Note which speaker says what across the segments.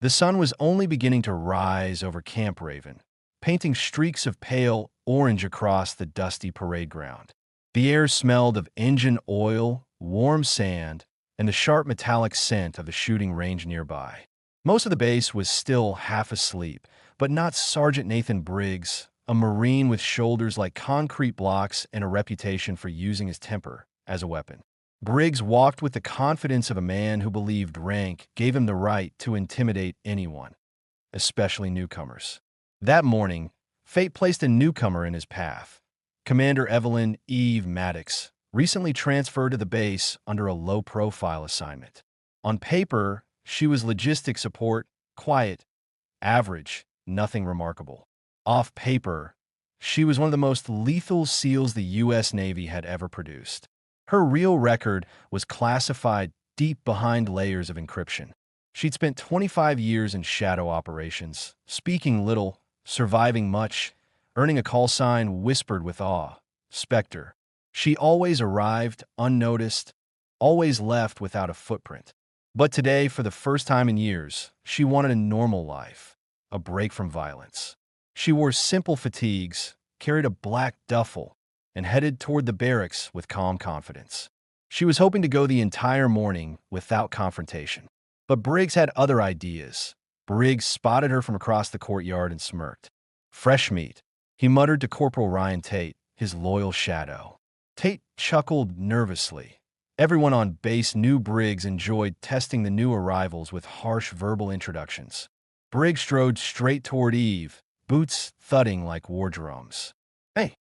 Speaker 1: The sun was only beginning to rise over Camp Raven, painting streaks of pale orange across the dusty parade ground. The air smelled of engine oil, warm sand, and the sharp metallic scent of the shooting range nearby. Most of the base was still half asleep, but not Sergeant Nathan Briggs, a Marine with shoulders like concrete blocks and a reputation for using his temper as a weapon. Briggs walked with the confidence of a man who believed rank gave him the right to intimidate anyone, especially newcomers. That morning, fate placed a newcomer in his path. Commander Evelyn Eve Maddox, recently transferred to the base under a low-profile assignment. On paper, she was logistic support, quiet, average, nothing remarkable. Off paper, she was one of the most lethal SEALs the U.S. Navy had ever produced. Her real record was classified deep behind layers of encryption. She'd spent 25 years in shadow operations, speaking little, surviving much, earning a call sign whispered with awe, Spectre. She always arrived unnoticed, always left without a footprint. But today, for the first time in years, she wanted a normal life, a break from violence. She wore simple fatigues, carried a black duffel, and headed toward the barracks with calm confidence. She was hoping to go the entire morning without confrontation. But Briggs had other ideas. Briggs spotted her from across the courtyard and smirked. "Fresh meat," he muttered to Corporal Ryan Tate, his loyal shadow. Tate chuckled nervously. Everyone on base knew Briggs enjoyed testing the new arrivals with harsh verbal introductions. Briggs strode straight toward Eve, boots thudding like war drums. "Hey,"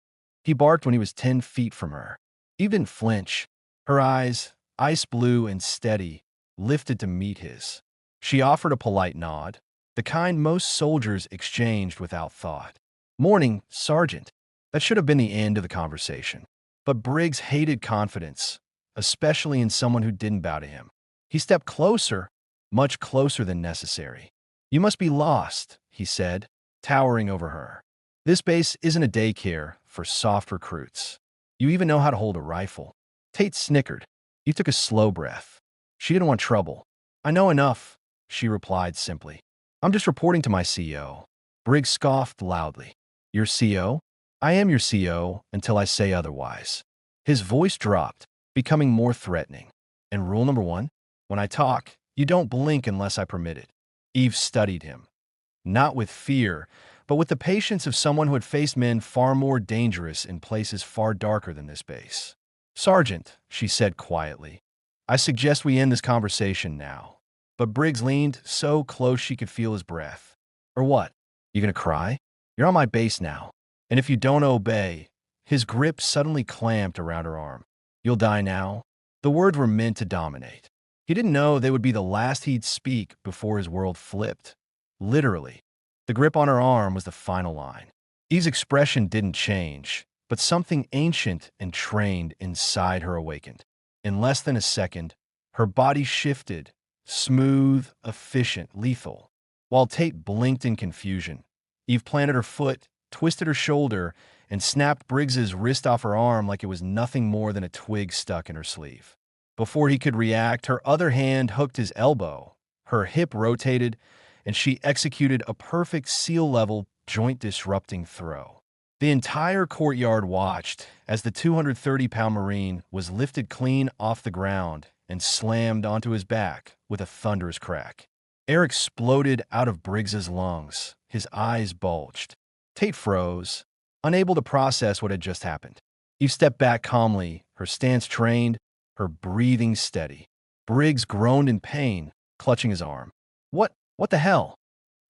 Speaker 1: he barked when he was 10 feet from her. Eve didn't flinch. Her eyes, ice blue and steady, lifted to meet his. She offered a polite nod, the kind most soldiers exchanged without thought. "Morning, Sergeant." That should have been the end of the conversation. But Briggs hated confidence, especially in someone who didn't bow to him. He stepped closer, much closer than necessary. "You must be lost," he said, towering over her. "This base isn't a daycare for soft recruits. You even know how to hold a rifle." Tate snickered. He took a slow breath. She didn't want trouble. "I know enough," she replied simply. "I'm just reporting to my CO." Briggs scoffed loudly. "Your CO? I am your CO until I say otherwise." His voice dropped, becoming more threatening. "And rule number 1? When I talk, you don't blink unless I permit it." Eve studied him. Not with fear, but with the patience of someone who had faced men far more dangerous in places far darker than this base. "Sergeant," she said quietly, "I suggest we end this conversation now." But Briggs leaned so close she could feel his breath. "Or what? You gonna cry? You're on my base now. And if you don't obey..." His grip suddenly clamped around her arm. "You'll die now." The words were meant to dominate. He didn't know they would be the last he'd speak before his world flipped. Literally. The grip on her arm was the final line. Eve's expression didn't change, but something ancient and trained inside her awakened. In less than a second, her body shifted, smooth, efficient, lethal. While Tate blinked in confusion, Eve planted her foot, twisted her shoulder, and snapped Briggs's wrist off her arm like it was nothing more than a twig stuck in her sleeve. Before he could react, her other hand hooked his elbow. Her hip rotated, and she executed a perfect SEAL-level, joint-disrupting throw. The entire courtyard watched as the 230-pound Marine was lifted clean off the ground and slammed onto his back with a thunderous crack. Air exploded out of Briggs's lungs. His eyes bulged. Tate froze, unable to process what had just happened. Eve stepped back calmly, her stance trained, her breathing steady. Briggs groaned in pain, clutching his arm. What the hell?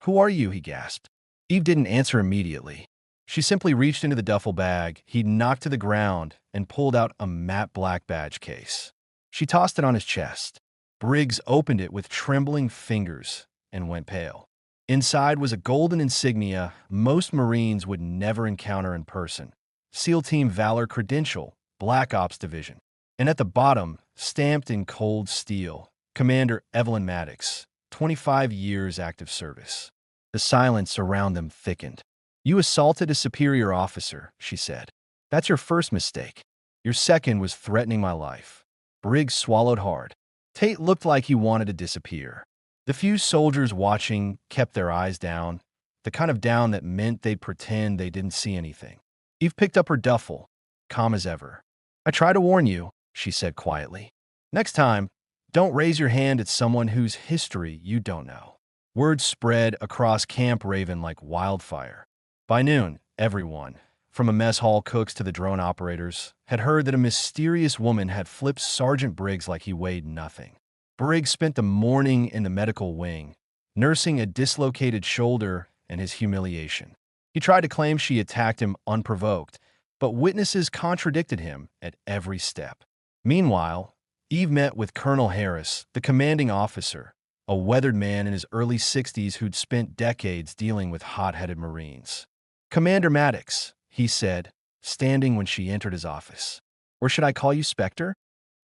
Speaker 1: Who are you?" he gasped. Eve didn't answer immediately. She simply reached into the duffel bag he'd knocked to the ground and pulled out a matte black badge case. She tossed it on his chest. Briggs opened it with trembling fingers and went pale. Inside was a golden insignia most Marines would never encounter in person. SEAL Team Valor Credential, Black Ops Division. And at the bottom, stamped in cold steel, Commander Evelyn Maddox, 25 years active service. The silence around them thickened. "You assaulted a superior officer," she said. "That's your first mistake. Your second was threatening my life." Briggs swallowed hard. Tate looked like he wanted to disappear. The few soldiers watching kept their eyes down, the kind of down that meant they'd pretend they didn't see anything. Eve picked up her duffel, calm as ever. "I try to warn you," she said quietly. "Next time, don't raise your hand at someone whose history you don't know." Word spread across Camp Raven like wildfire. By noon, everyone, from the mess hall cooks to the drone operators, had heard that a mysterious woman had flipped Sergeant Briggs like he weighed nothing. Briggs spent the morning in the medical wing, nursing a dislocated shoulder and his humiliation. He tried to claim she attacked him unprovoked, but witnesses contradicted him at every step. Meanwhile, Eve met with Colonel Harris, the commanding officer, a weathered man in his early 60s who'd spent decades dealing with hot-headed Marines. "Commander Maddox," he said, standing when she entered his office. "Or should I call you Spectre?"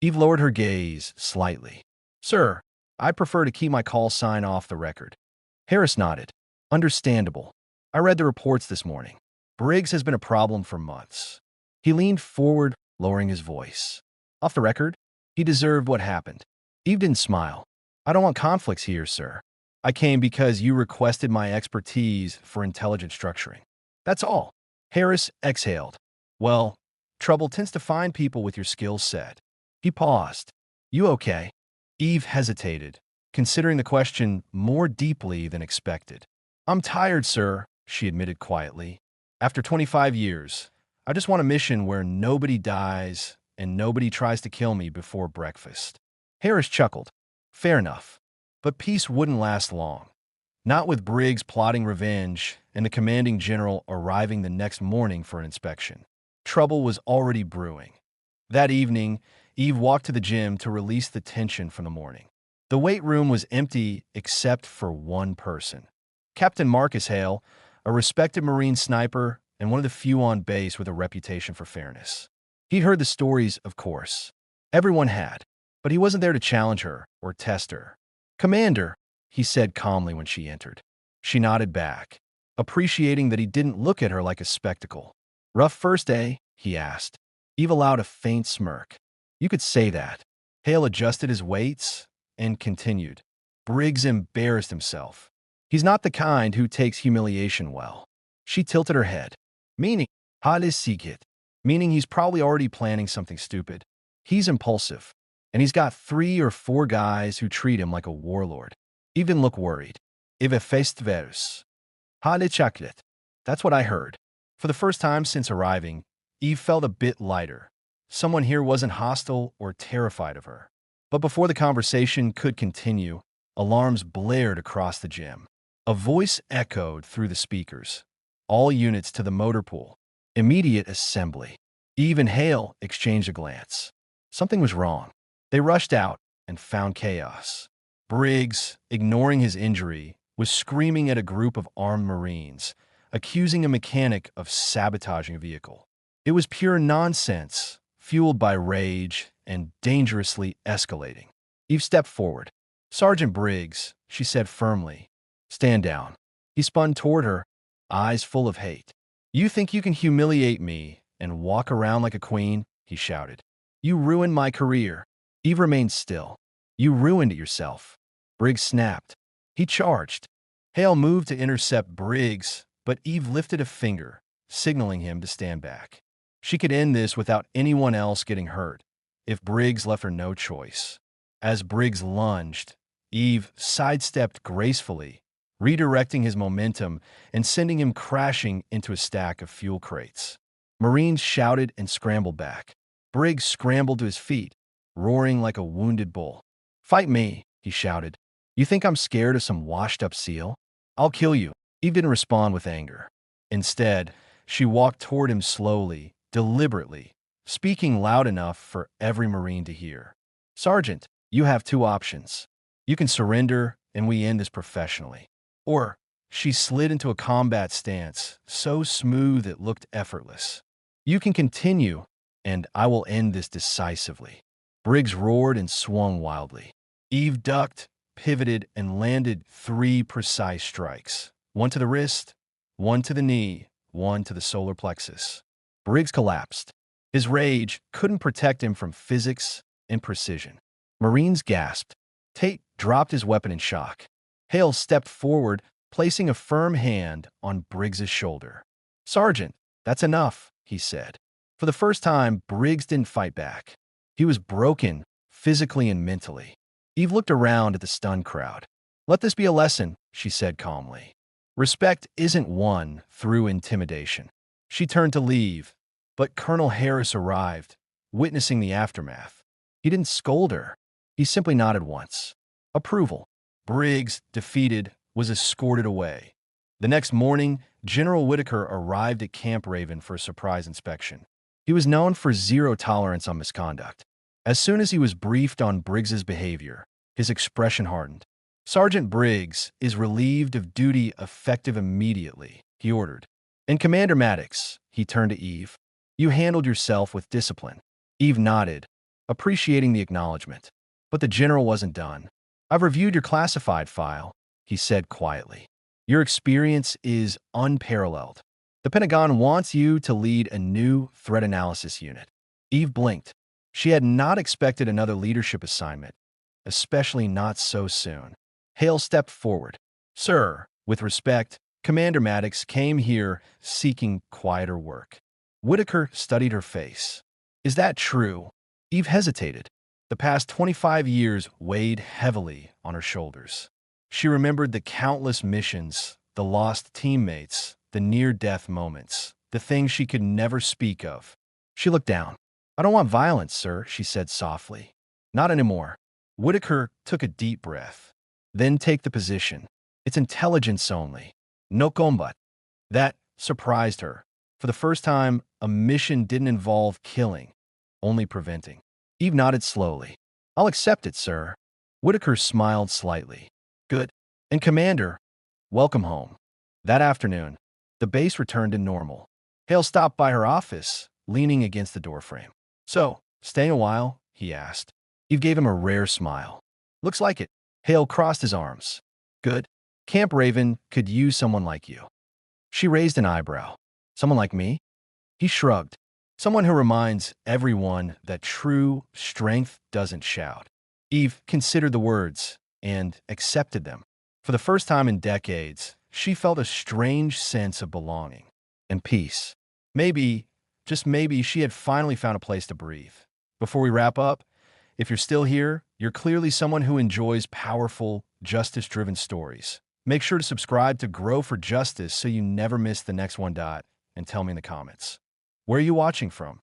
Speaker 1: Eve lowered her gaze slightly. "Sir, I prefer to keep my call sign off the record." Harris nodded. "Understandable. I read the reports this morning. Briggs has been a problem for months." He leaned forward, lowering his voice. "Off the record, he deserved what happened." Eve didn't smile. "I don't want conflicts here, sir. I came because you requested my expertise for intelligent structuring. That's all." Harris exhaled. "Well, trouble tends to find people with your skill set." He paused. "You okay?" Eve hesitated, considering the question more deeply than expected. "I'm tired, sir," she admitted quietly. "After 25 years, I just want a mission where nobody dies and nobody tries to kill me before breakfast." Harris chuckled. "Fair enough. But peace wouldn't last long. Not with Briggs plotting revenge and the commanding general arriving the next morning for an inspection. Trouble was already brewing. That evening, Eve walked to the gym to release the tension from the morning. The weight room was empty except for one person. Captain Marcus Hale, a respected Marine sniper and one of the few on base with a reputation for fairness. He'd heard the stories, of course. Everyone had, but he wasn't there to challenge her or test her. "Commander," he said calmly when she entered. She nodded back, appreciating that he didn't look at her like a spectacle. "Rough first day?" he asked. Eve allowed a faint smirk. "You could say that." Hale adjusted his weights and continued. "Briggs embarrassed himself. He's not the kind who takes humiliation well." She tilted her head. "Meaning, Hale Sigit. Meaning he's probably already planning something stupid. He's impulsive, and he's got 3 or 4 guys who treat him like a warlord. Even look worried. Ive fest vers. Hale chaklet." That's what I heard. For the first time since arriving, Eve felt a bit lighter. Someone here wasn't hostile or terrified of her. But before the conversation could continue, alarms blared across the gym. A voice echoed through the speakers. "All units to the motor pool. Immediate assembly." Eve and Hale exchanged a glance. Something was wrong. They rushed out and found chaos. Briggs, ignoring his injury, was screaming at a group of armed Marines, accusing a mechanic of sabotaging a vehicle. It was pure nonsense, fueled by rage and dangerously escalating. Eve stepped forward. "Sergeant Briggs," she said firmly, "stand down." He spun toward her, eyes full of hate. "You think you can humiliate me and walk around like a queen?" he shouted. "You ruined my career." Eve remained still. "You ruined it yourself." Briggs snapped. He charged. Hale moved to intercept Briggs, but Eve lifted a finger, signaling him to stand back. She could end this without anyone else getting hurt, if Briggs left her no choice. As Briggs lunged, Eve sidestepped gracefully, redirecting his momentum and sending him crashing into a stack of fuel crates. Marines shouted and scrambled back. Briggs scrambled to his feet, roaring like a wounded bull. "Fight me," he shouted. "You think I'm scared of some washed-up SEAL? I'll kill you." Eve didn't respond with anger. Instead, she walked toward him slowly, deliberately, speaking loud enough for every Marine to hear. "Sergeant, you have 2 options. You can surrender, and we end this professionally. Or," she slid into a combat stance, so smooth it looked effortless, "you can continue, and I will end this decisively." Briggs roared and swung wildly. Eve ducked, pivoted, and landed 3 precise strikes. One to the wrist, one to the knee, one to the solar plexus. Briggs collapsed. His rage couldn't protect him from physics and precision. Marines gasped. Tate dropped his weapon in shock. Hale stepped forward, placing a firm hand on Briggs's shoulder. "Sergeant, that's enough," he said. For the first time, Briggs didn't fight back. He was broken, physically and mentally. Eve looked around at the stunned crowd. "Let this be a lesson," she said calmly. "Respect isn't won through intimidation." She turned to leave, but Colonel Harris arrived, witnessing the aftermath. He didn't scold her. He simply nodded once. Approval. Briggs, defeated, was escorted away. The next morning, General Whitaker arrived at Camp Raven for a surprise inspection. He was known for zero tolerance on misconduct. As soon as he was briefed on Briggs's behavior, his expression hardened. "Sergeant Briggs is relieved of duty effective immediately," he ordered. "And Commander Maddox," he turned to Eve, "you handled yourself with discipline." Eve nodded, appreciating the acknowledgement. But the general wasn't done. "I've reviewed your classified file," he said quietly. "Your experience is unparalleled. The Pentagon wants you to lead a new threat analysis unit." Eve blinked. She had not expected another leadership assignment, especially not so soon. Hale stepped forward. "Sir, with respect, Commander Maddox came here seeking quieter work." Whitaker studied her face. "Is that true?" Eve hesitated. The past 25 years weighed heavily on her shoulders. She remembered the countless missions, the lost teammates, the near-death moments, the things she could never speak of. She looked down. "I don't want violence, sir," she said softly. "Not anymore." Whitaker took a deep breath. "Then take the position. It's intelligence only. No combat." That surprised her. For the first time, a mission didn't involve killing, only preventing. Eve nodded slowly. "I'll accept it, sir." Whitaker smiled slightly. "Good. And Commander, welcome home." That afternoon, the base returned to normal. Hale stopped by her office, leaning against the doorframe. "So, staying a while?" he asked. Eve gave him a rare smile. "Looks like it." Hale crossed his arms. "Good. Camp Raven could use someone like you." She raised an eyebrow. "Someone like me?" He shrugged. "Someone who reminds everyone that true strength doesn't shout." Eve considered the words and accepted them. For the first time in decades, she felt a strange sense of belonging and peace. Maybe, just maybe, she had finally found a place to breathe. Before we wrap up, if you're still here, you're clearly someone who enjoys powerful, justice-driven stories. Make sure to subscribe to Grow for Justice so you never miss the next one. And tell me in the comments. Where are you watching from?